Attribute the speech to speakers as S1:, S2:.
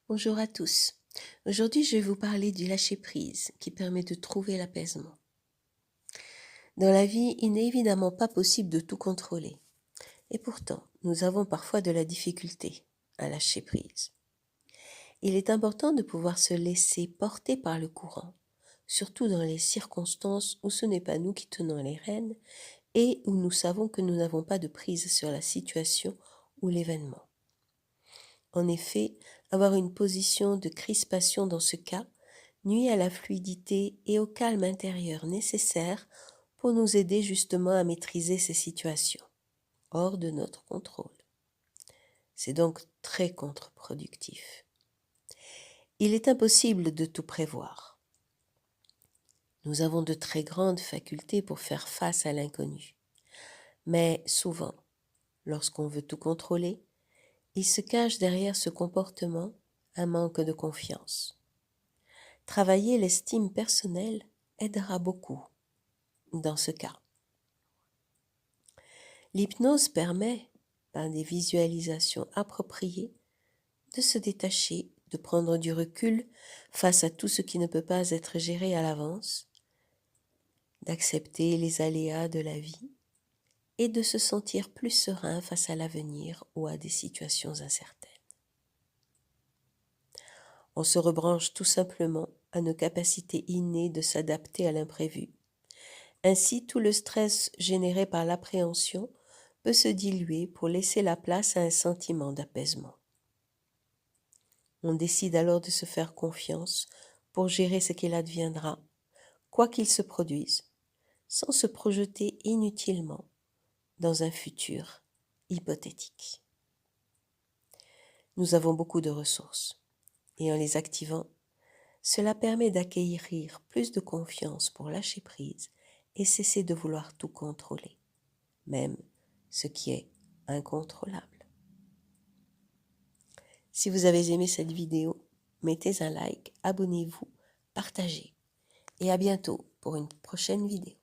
S1: Bonjour à tous. Aujourd'hui, je vais vous parler du lâcher-prise qui permet de trouver l'apaisement. Dans la vie, il n'est évidemment pas possible de tout contrôler. Et pourtant, nous avons parfois de la difficulté à lâcher prise. Il est important de pouvoir se laisser porter par le courant, surtout dans les circonstances où ce n'est pas nous qui tenons les rênes et où nous savons que nous n'avons pas de prise sur la situation ou l'événement. En effet, avoir une position de crispation dans ce cas nuit à la fluidité et au calme intérieur nécessaire pour nous aider justement à maîtriser ces situations, hors de notre contrôle. C'est donc très contre-productif. Il est impossible de tout prévoir. Nous avons de très grandes facultés pour faire face à l'inconnu. Mais souvent, lorsqu'on veut tout contrôler, il se cache derrière ce comportement un manque de confiance. Travailler l'estime personnelle aidera beaucoup dans ce cas. L'hypnose permet, par des visualisations appropriées, de se détacher, de prendre du recul face à tout ce qui ne peut pas être géré à l'avance, d'accepter les aléas de la vie et de se sentir plus serein face à l'avenir ou à des situations incertaines. On se rebranche tout simplement à nos capacités innées de s'adapter à l'imprévu. Ainsi, tout le stress généré par l'appréhension peut se diluer pour laisser la place à un sentiment d'apaisement. On décide alors de se faire confiance pour gérer ce qu'il adviendra, quoi qu'il se produise, sans se projeter inutilement dans un futur hypothétique. Nous avons beaucoup de ressources et en les activant, cela permet d'acquérir plus de confiance pour lâcher prise et cesser de vouloir tout contrôler, même ce qui est incontrôlable. Si vous avez aimé cette vidéo, mettez un like, abonnez-vous, partagez et à bientôt pour une prochaine vidéo.